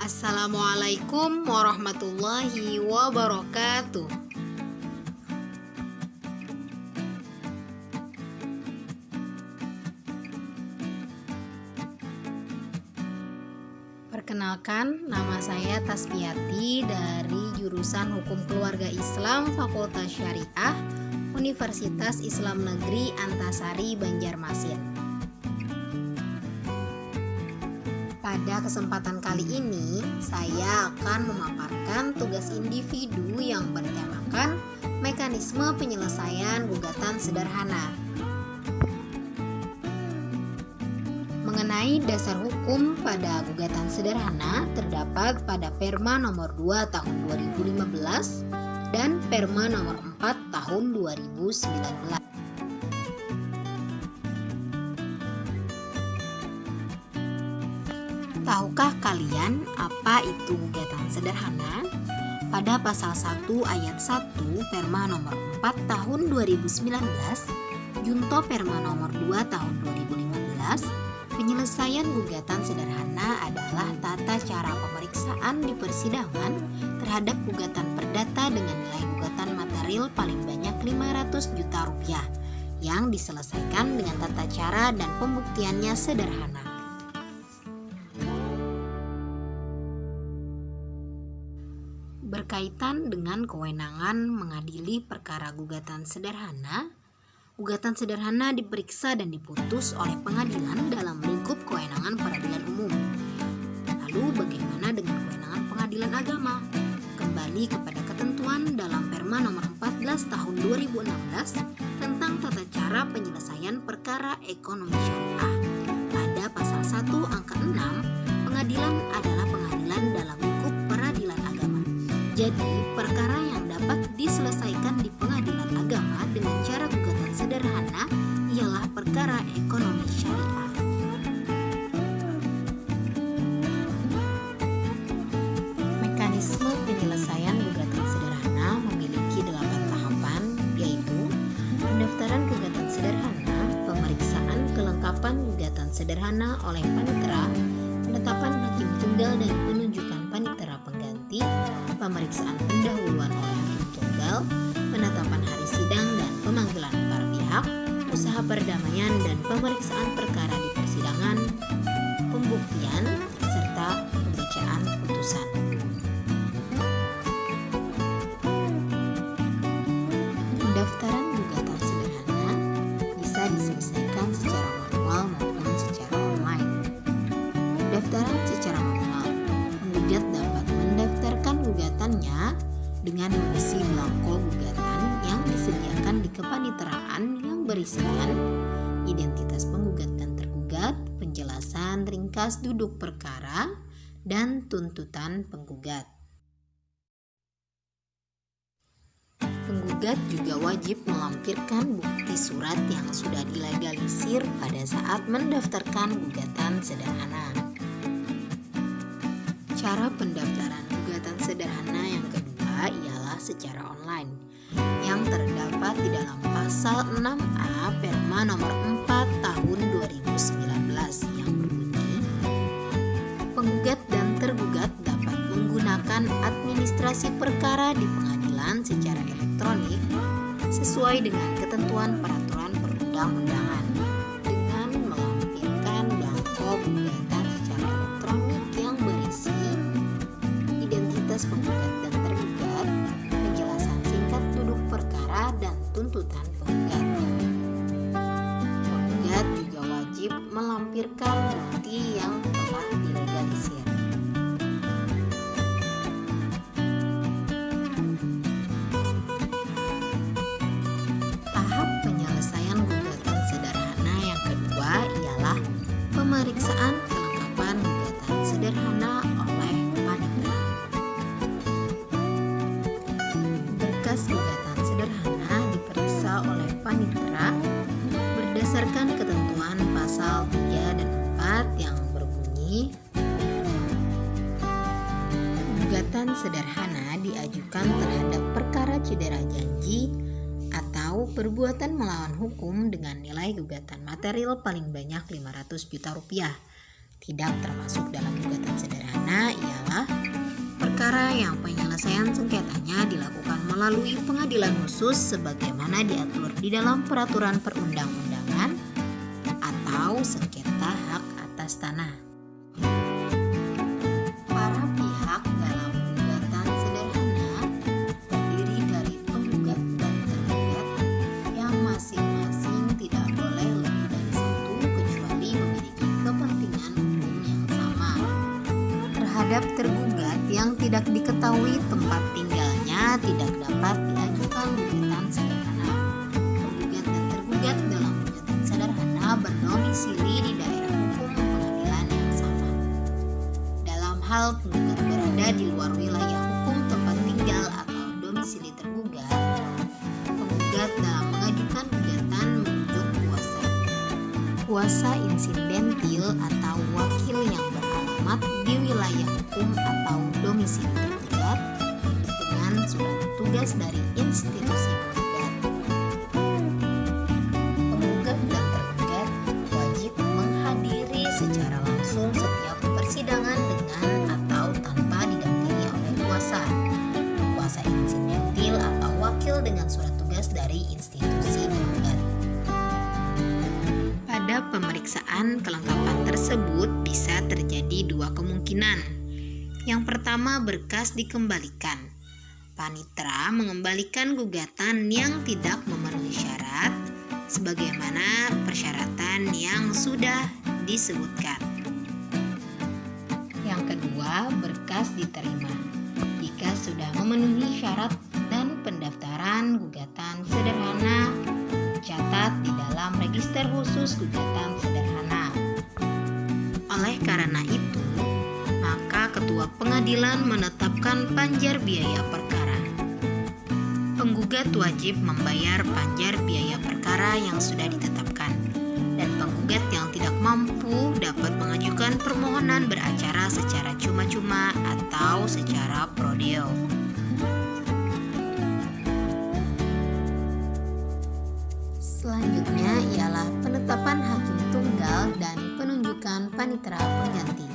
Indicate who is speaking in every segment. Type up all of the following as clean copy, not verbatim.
Speaker 1: Assalamualaikum warahmatullahi wabarakatuh. Perkenalkan, nama saya Tasbiyati dari jurusan Hukum Keluarga Islam Fakultas Syariah Universitas Islam Negeri Antasari, Banjarmasin. Pada kesempatan kali ini, saya akan memaparkan tugas individu yang bertemakan mekanisme penyelesaian gugatan sederhana. Mengenai dasar hukum pada gugatan sederhana terdapat pada Perma nomor 2 tahun 2015 dan Perma nomor 4 tahun 2019. Tahukah kalian apa itu gugatan sederhana? Pada pasal 1 ayat 1 Perma nomor 4 tahun 2019, Junto Perma nomor 2 tahun 2015, penyelesaian gugatan sederhana adalah tata cara pemeriksaan di persidangan terhadap gugatan perdata dengan nilai gugatan material paling banyak 500 juta rupiah yang diselesaikan dengan tata cara dan pembuktiannya sederhana. Berkaitan dengan kewenangan mengadili perkara gugatan sederhana diperiksa dan diputus oleh pengadilan dalam lingkup kewenangan peradilan umum. Lalu bagaimana dengan kewenangan pengadilan agama? Kembali kepada ketentuan dalam Perma nomor 14 tahun 2016 tentang tata cara penyelesaian perkara ekonomi syariah. Pada pasal 1 angka 6, pengadilan adalah pengadilan dalam lingkup peradilan agama. Jadi, perkara yang dapat diselesaikan di pengadilan agama dengan cara gugatan sederhana ialah perkara ekonomi syariah. Mekanisme penyelesaian gugatan sederhana memiliki 8 tahapan, yaitu pendaftaran gugatan sederhana, pemeriksaan kelengkapan gugatan sederhana oleh panitera, penetapan hakim tunggal dan penunjukan panitera pengganti, pemeriksaan pendahuluan oleh hakim tunggal, penetapan hari sidang dan pemanggilan para pihak, usaha perdamaian dan pemeriksaan perkara di persidangan, pembuktian, serta pembacaan putusan. Pendaftaran gugatan sederhana bisa diselesaikan secara manual maupun secara online. Pendaftaran secara manual, penggugat dapat mendaftarkan gugatannya dengan mengisi belangko gugatan yang disediakan di kepaniteraan yang berisikan identitas penggugat dan tergugat, penjelasan ringkas duduk perkara, dan tuntutan penggugat. Penggugat juga wajib melampirkan bukti surat yang sudah dilegalisir pada saat mendaftarkan gugatan sederhana. Cara pendaftaran gugatan sederhana yang kedua ialah secara online yang terdapat di dalam pasal 6A Perma nomor 4 tahun 2019 yang berbunyi, penggugat dan tergugat dapat menggunakan administrasi perkara di pengadilan secara elektronik sesuai dengan ketentuan peraturan perundang-undangan dengan melampirkan belangko gugatan secara elektronik yang berisi identitas penggugat dan tergugat, penjelasan singkat duduk perkara dan tuntutan penggugat. Penggugat juga wajib melampirkan bukti yang telah dilegalisir. Tahap penyelesaian gugatan sederhana yang kedua ialah pemeriksaan kelengkapan gugatan sederhana oleh panitera. Berkas gugatan sederhana diperiksa oleh panitera berdasarkan ketentuan pasal 3 dan 4 yang berbunyi, gugatan sederhana diajukan terhadap perkara cedera janji atau perbuatan melawan hukum dengan nilai gugatan material paling banyak 500 juta rupiah. Tidak termasuk dalam gugatan sederhana ialah yang penyelesaian sengketanya dilakukan melalui pengadilan khusus sebagaimana diatur di dalam peraturan perundang-undangan atau sengketa hak atas tanah. Para pihak dalam gugatan sederhana terdiri dari penggugat dan tergugat yang masing-masing tidak boleh lebih dari satu kecuali memiliki kepentingan hukum yang sama. Terhadap tergugat yang tidak diketahui tempat tinggalnya tidak dapat diajukan gugatan sederhana. Penggugat dan tergugat dalam gugatan sederhana berdomisili di daerah hukum pengadilan yang sama. Dalam hal penggugat berada di luar wilayah hukum tempat tinggal atau domisili tergugat, penggugat dalam mengajukan gugatan menunjuk kuasa insidentil atau wakil yang beralamat di wilayah hukum atau domisili tergugat dengan surat tugas dari institusi penggugat. Penggugat dan tergugat wajib menghadiri secara langsung setiap persidangan dengan atau tanpa didampingi oleh kuasa insidentil atau wakil dengan surat tugas dari institusi penggugat. Pada pemeriksaan kelengkapan tersebut bisa terjadi dua kemungkinan. Yang pertama, berkas dikembalikan. Panitera mengembalikan gugatan yang tidak memenuhi syarat sebagaimana persyaratan yang sudah disebutkan. Yang kedua, berkas diterima jika sudah memenuhi syarat dan pendaftaran gugatan sederhana catat di dalam register khusus gugatan sederhana. Oleh karena itu, maka ketua pengadilan menetapkan panjar biaya perkara. Penggugat wajib membayar panjar biaya perkara yang sudah ditetapkan, dan penggugat yang tidak mampu dapat mengajukan permohonan beracara secara cuma-cuma atau secara pro deo. Selanjutnya ialah penetapan hakim tunggal dan penunjukan panitera pengganti.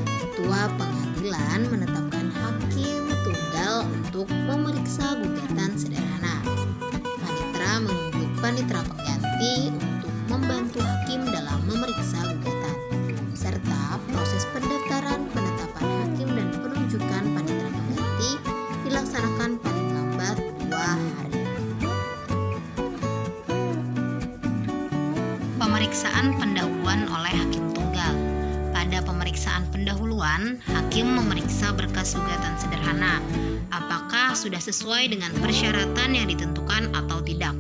Speaker 1: Ketua pengadilan menetapkan hakim tunggal untuk memeriksa gugatan sederhana. Panitera menunjuk panitera pengganti untuk membantu hakim dalam memeriksa gugatan, serta proses pendaftaran, penetapan hakim dan penunjukan panitera pengganti dilaksanakan paling lambat 2 hari. Pemeriksaan pendahuluan oleh hakim tunggal. Pada pemeriksaan pendahuluan, hakim memeriksa berkas gugatan sederhana, apakah sudah sesuai dengan persyaratan yang ditentukan atau tidak.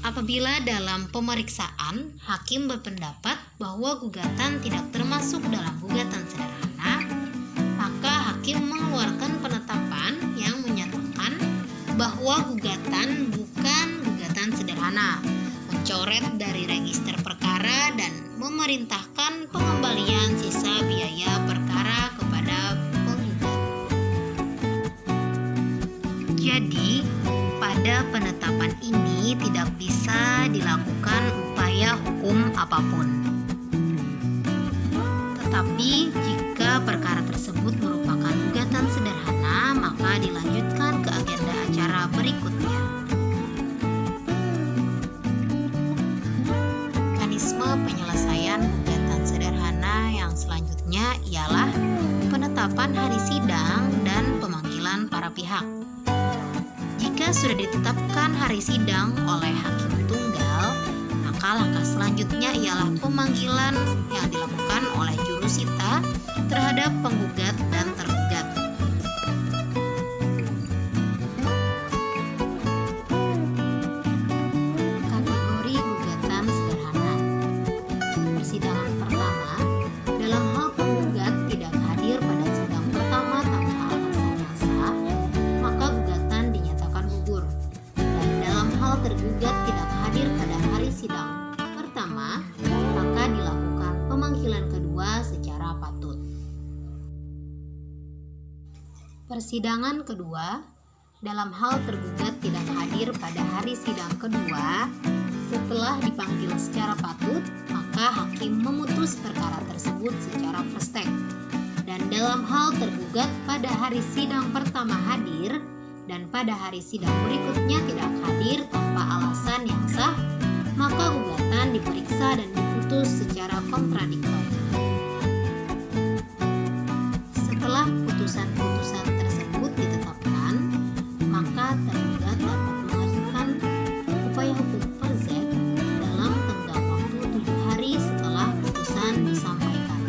Speaker 1: Apabila dalam pemeriksaan, hakim berpendapat bahwa gugatan tidak termasuk dalam gugatan sederhana, maka hakim mengeluarkan penetapan yang menyatakan bahwa gugatan bukan gugatan sederhana, mencoret dari register perkara dan memerintahkan pengembalian sisa biaya perkara kepada penggugat. Jadi, pada penetapan ini tidak bisa dilakukan upaya hukum apapun. Tetapi, jika perkara tersebut merupakan gugatan sederhana, maka dilanjutkan ke agenda acara berikutnya. Penyelesaian gugatan sederhana yang selanjutnya ialah penetapan hari sidang dan pemanggilan para pihak. Jika sudah ditetapkan hari sidang oleh hakim tunggal, maka langkah selanjutnya ialah pemanggilan yang dilakukan oleh jurusita terhadap penggugat dan tergugat. Tergugat tidak hadir pada hari sidang pertama, maka dilakukan pemanggilan kedua secara patut. Persidangan kedua, dalam hal tergugat tidak hadir pada hari sidang kedua, setelah dipanggil secara patut, maka hakim memutus perkara tersebut secara first take. Dan dalam dalam hal tergugat pada hari sidang pertama hadir dan pada hari sidang berikutnya tidak hadir tanpa alasan yang sah, maka gugatan diperiksa dan diputus secara kontradiktor. Setelah putusan-putusan tersebut ditetapkan, maka tergugat dapat mengajukan upaya hukum persek dalam tenggang waktu 7 hari setelah putusan disampaikan.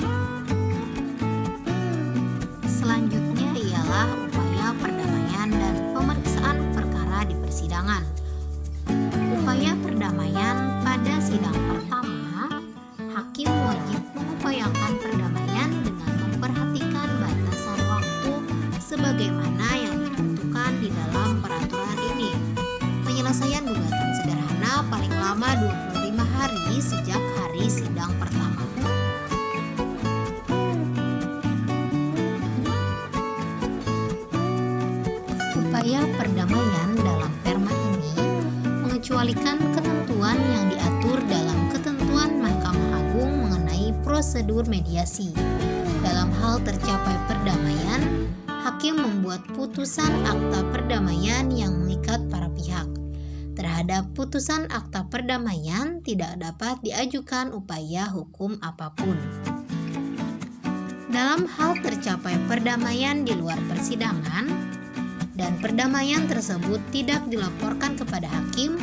Speaker 1: Selanjutnya ialah upaya perdamaian dan pemeriksaan perkara di persidangan. Upaya perdamaian pada sidang pertama, hakim wajib mengupayakan perdamaian dengan memperhatikan batasan waktu sebagaimana yang ditentukan di dalam peraturan ini. Penyelesaian gugatan sederhana paling lama 25 hari sejak hari sidang pertama. Upaya perdamaian dalam perma ini mengecualikan ketentuan yang diatur dalam ketentuan Mahkamah Agung mengenai prosedur mediasi. Dalam hal tercapai perdamaian, hakim membuat putusan akta perdamaian yang mengikat para pihak. Terhadap putusan akta perdamaian tidak dapat diajukan upaya hukum apapun. Dalam hal tercapai perdamaian di luar persidangan dan perdamaian tersebut tidak dilaporkan kepada hakim,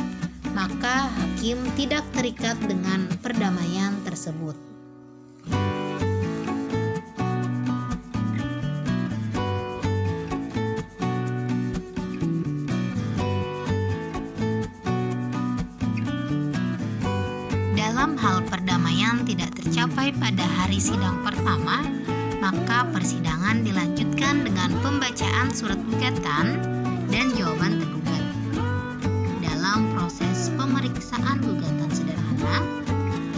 Speaker 1: maka hakim tidak terikat dengan perdamaian tersebut. Dalam hal perdamaian tidak tercapai pada hari sidang pertama, maka persidangan dilanjutkan dengan pembacaan surat gugatan dan jawaban tergugat. Dalam proses pemeriksaan gugatan sederhana,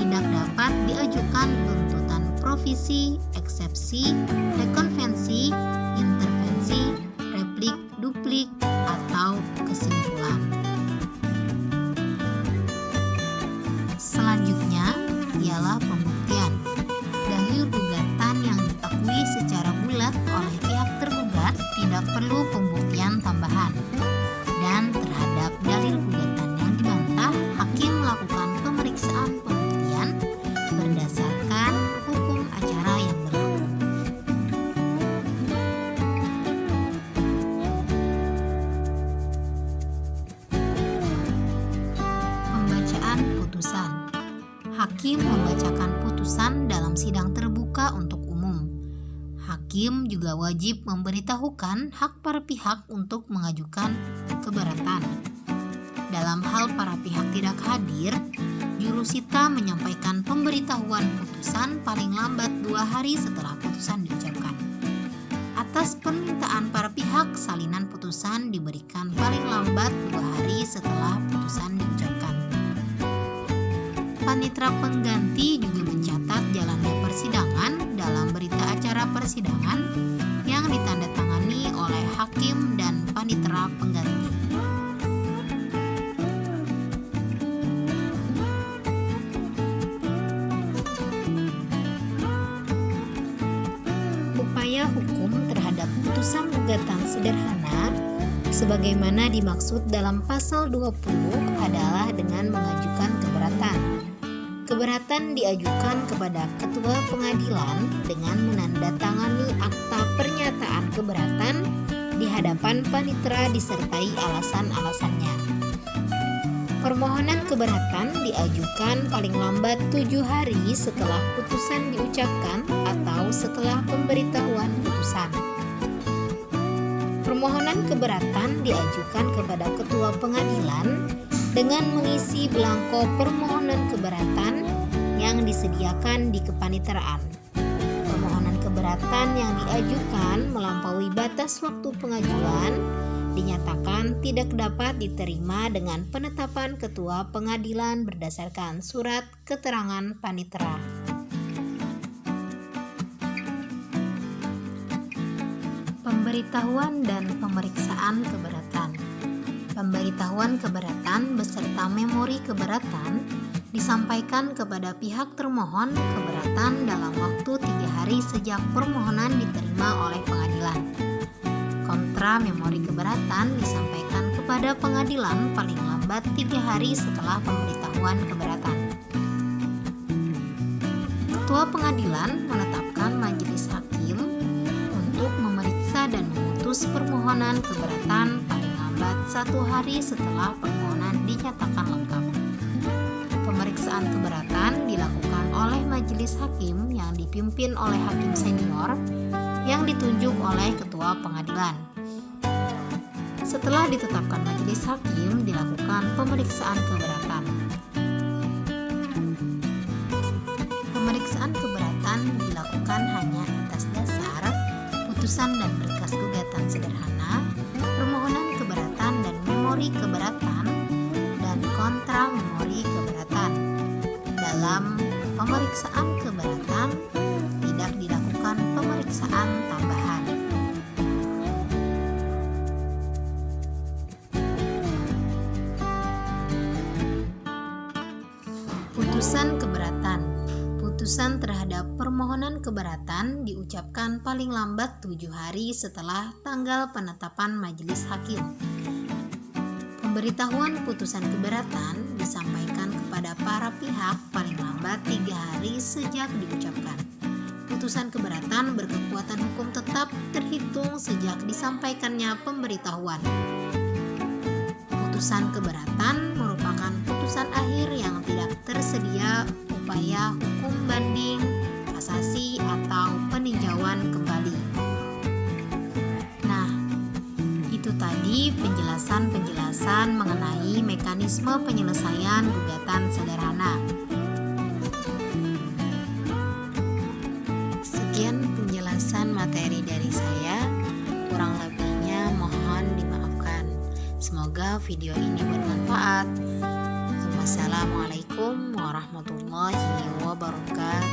Speaker 1: tidak dapat diajukan tuntutan provisi, eksepsi, rekonvensi, intervensi, replik, duplik, atau kesimpulan. Selanjutnya ialah pembuktian. Dalil gugatan yang diakui secara bulat oleh pihak tergugat tidak perlu pembuktian tambahan. Dan terhadap dalil gugatan yang dibantah, hakim melakukan pemeriksaan pembuktian berdasarkan hukum acara yang berlaku. Pembacaan putusan. Hakim membacakan putusan dalam sidang terbuka untuk umum. Hakim juga wajib memberitahukan hak para pihak untuk mengajukan keberatan. Dalam hal para pihak tidak hadir, jurusita menyampaikan pemberitahuan putusan paling lambat 2 hari setelah putusan diucapkan. Atas permintaan para pihak, salinan putusan diberikan paling lambat 2 hari setelah putusan diucapkan. Panitera pengganti juga mencatat jalannya persidangan dalam berita acara persidangan yang ditandatangani oleh hakim dan panitera pengganti. Upaya hukum terhadap putusan gugatan sederhana sebagaimana dimaksud dalam pasal 20 adalah dengan mengajukan keberatan. Keberatan diajukan kepada ketua pengadilan dengan menandatangani akta pernyataan keberatan di hadapan panitera disertai alasan-alasannya. Permohonan keberatan diajukan paling lambat 7 hari setelah putusan diucapkan atau setelah pemberitahuan putusan. Permohonan keberatan diajukan kepada ketua pengadilan dengan mengisi belangko permohonan keberatan yang disediakan di kepaniteraan. Permohonan keberatan yang diajukan melampaui batas waktu pengajuan dinyatakan tidak dapat diterima dengan penetapan ketua pengadilan berdasarkan surat keterangan panitera. Pemberitahuan dan pemeriksaan keberatan. Pemberitahuan keberatan beserta memori keberatan disampaikan kepada pihak termohon keberatan dalam waktu 3 hari hari sejak permohonan diterima oleh pengadilan. Kontra memori keberatan disampaikan kepada pengadilan paling lambat 3 hari setelah pemberitahuan keberatan. Ketua pengadilan menetapkan majelis hakim untuk memeriksa dan memutus permohonan keberatan paling lambat 1 hari setelah permohonan dinyatakan lengkap. Pemeriksaan keberatan dilakukan oleh majelis hakim yang dipimpin oleh hakim senior yang ditunjuk oleh ketua pengadilan. Setelah ditetapkan majelis hakim, dilakukan pemeriksaan keberatan. Pemeriksaan keberatan dilakukan hanya atas dasar putusan dan berkas gugatan sederhana, permohonan keberatan dan memori keberatan, dan kontra memori keberatan. Dalam pemeriksaan keberatan tidak dilakukan pemeriksaan tambahan. Putusan keberatan. Putusan terhadap permohonan keberatan diucapkan paling lambat 7 hari setelah tanggal penetapan majelis hakim. Pemberitahuan putusan keberatan disampaikan kepada para pihak paling lambat 3 hari sejak diucapkan. Putusan keberatan berkekuatan hukum tetap terhitung sejak disampaikannya pemberitahuan. Putusan keberatan merupakan putusan akhir yang tidak tersedia upaya hukum banding, kasasi, atau peninjauan kembali. Nah, itu tadi penjelasan mengenai mekanisme penyelesaian gugatan sederhana. Sekian penjelasan materi dari saya, kurang lebihnya mohon dimaafkan. Semoga video ini bermanfaat. Wassalamualaikum warahmatullahi wabarakatuh.